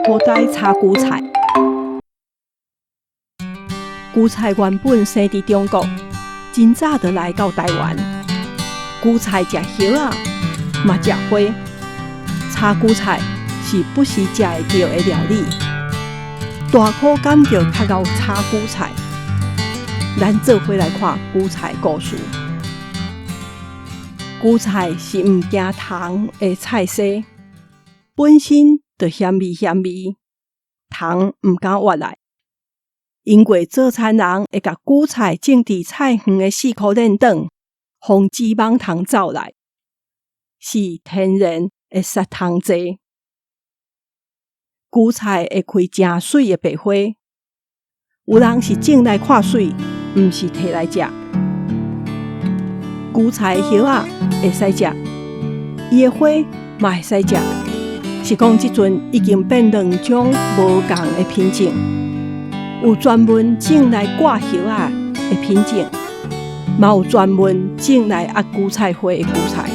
坡带炒韭菜。韭菜原本生伫中国，真早就来到台湾。韭菜食叶啊，嘛食花。炒韭菜是不时食会到的料理。大口感就较到炒韭菜。咱做伙来看韭菜故事。韭菜是毋惊虫的菜色，本身就咸味，虫毋敢越来。因为做田人会甲韭菜种伫菜园的4颗链顶，防止蠓虫走来，是天然会杀虫剂。韭菜会开真水的白花，有人是种来看水，毋是摕来食。韭菜的叶啊会使食，伊的花嘛会使食，是讲即阵已经变2种无共的品种。有专门种来挂叶啊的品种，嘛有专门种来压韭菜花的韭菜。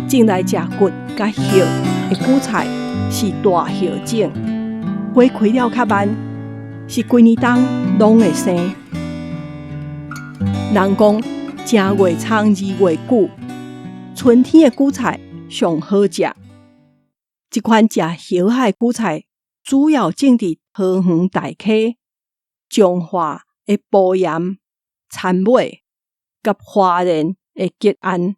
种来食骨甲叶的韭菜是大叶种，花开了较慢，是规年冬拢会生。人讲正月长2月久，春天的韭菜上好食。这款食叶的韭菜主要种伫桃园大溪、彰化的埔盐、田尾，甲花莲的吉安。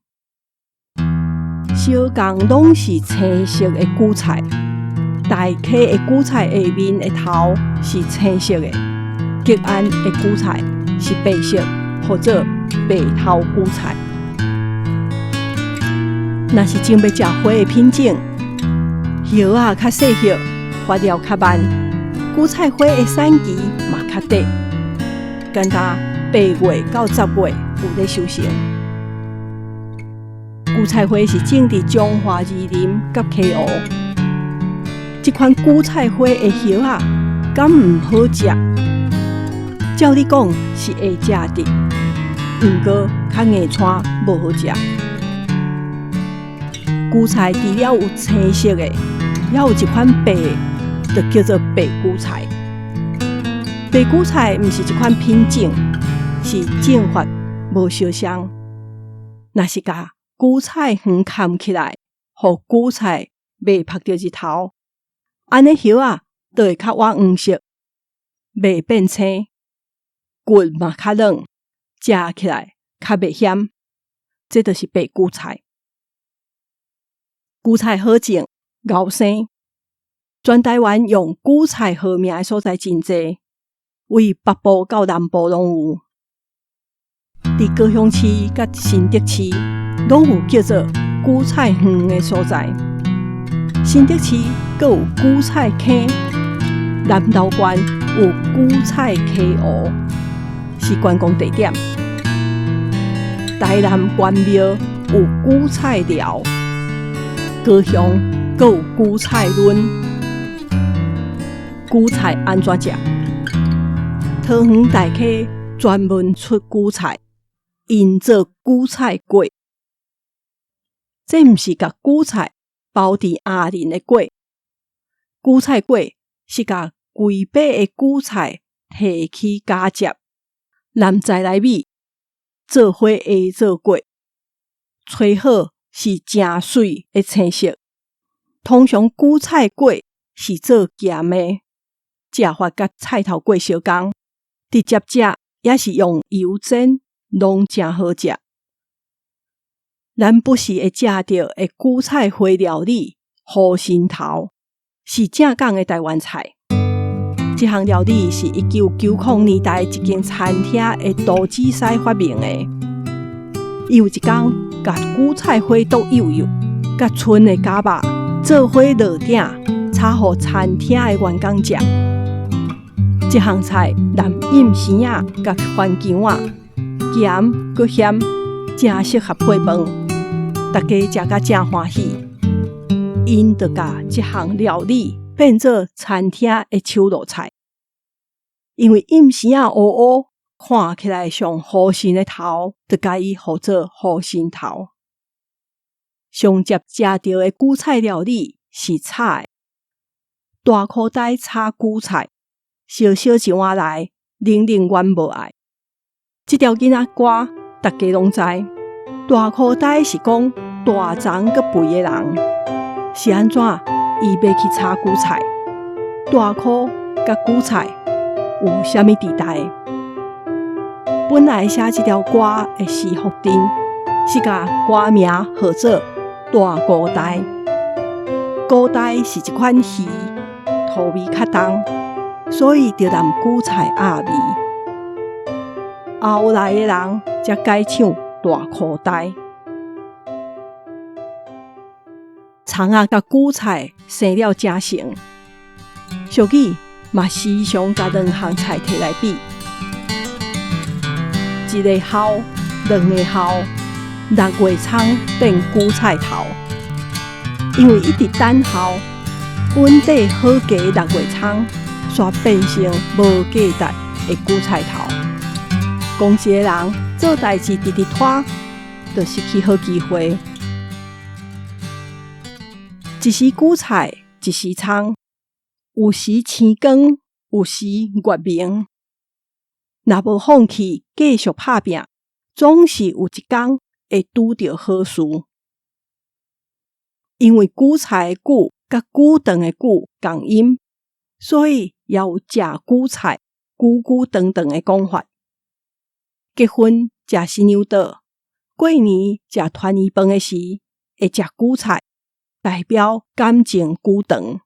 小港拢是青色的韭菜，大溪的韭菜下面的头是青色的，吉安的韭菜是白色或者白头韭菜。若是种要食花的品种，叶啊较细叶，发了较慢，韭菜花的产期嘛较短，干焦8月到10月有咧收成。韭菜花是种伫彰化宜林甲溪湖，这款韭菜花的叶啊，敢毋好食？照理讲是会食的，毋过较硬串，无好食。韭菜除了有青色的，也有一款白的，就叫做白韭菜。白韭菜毋是一款品种，是种法无相像。若是甲韭菜园砍起来，互韭菜未晒到日头，安尼叶啊就会较晚黄色，未变青，骨嘛较软，食起来较袂咸。这就是白韭菜。韭菜好种，敖生。全台湾用韭菜好名的所在真侪，为北部到南部拢有。伫高雄市甲新竹市拢有叫做韭菜园的所在。新竹市阁有韭菜坑，南投县有韭菜溪湖，是观光地点。台南关庙有韭菜寮，高雄阁有韭菜轮。韭菜安怎食？桃园大溪专门出韭菜，因做韭菜粿。这毋是甲韭菜包伫鸭仁的粿，韭菜粿是甲规把的韭菜提起加汁，揽在内米，做伙下做粿，吹好是真水的青色。通常韭菜粿是做咸的。食法甲菜头粿相共，直接食也是用油煎，拢真好食。咱不时会食到的韭菜花料理护心头，是正港的台湾菜。这项料理是1990年代一间餐厅的杜子师发明的。伊有一天，甲韭菜花剁幼幼，甲剩的假肉做伙落鼎，炒互餐厅的员工食。这项菜含薏丝啊、甲番姜啊，咸佮咸，真适合配饭，大家食甲真欢喜。因就甲这项料理变做餐厅的手路菜，因为薏丝啊乌乌，看起来像护身的头，就甲伊号做护身头。上接食到的韭菜料理是炒的，大口袋炒韭菜，烧烧一碗来，冷冷阮无爱。这条囡仔歌，大家拢知。大口袋是讲大肠佮肥的人，是安怎？伊要去炒韭菜，大口甲韭菜有啥物地带？本来写这条歌的徐福珍是甲歌名号做大菇带。菇带是一款鱼，土味较重，所以就含韭菜鸭味。后来的人才改唱大裤带。葱仔甲韭菜生了真成，俗语嘛时常甲两项菜摕来比，一个孝，两个孝，6月葱变韭菜头。因为一直等候，本地好价6月葱，煞变成无价值的韭菜头。公司的人做代志直直拖，就失去好机会。一时韭菜，一时葱，有时青光，有时月明。若无放弃，继续打拼，总是有一天会拄到好事。因为韭菜的韭甲久长的久同音，所以也有食韭菜、久久长长的讲法。结婚食新娘桌，过年食团圆饭的时，会食韭菜，代表感情久长。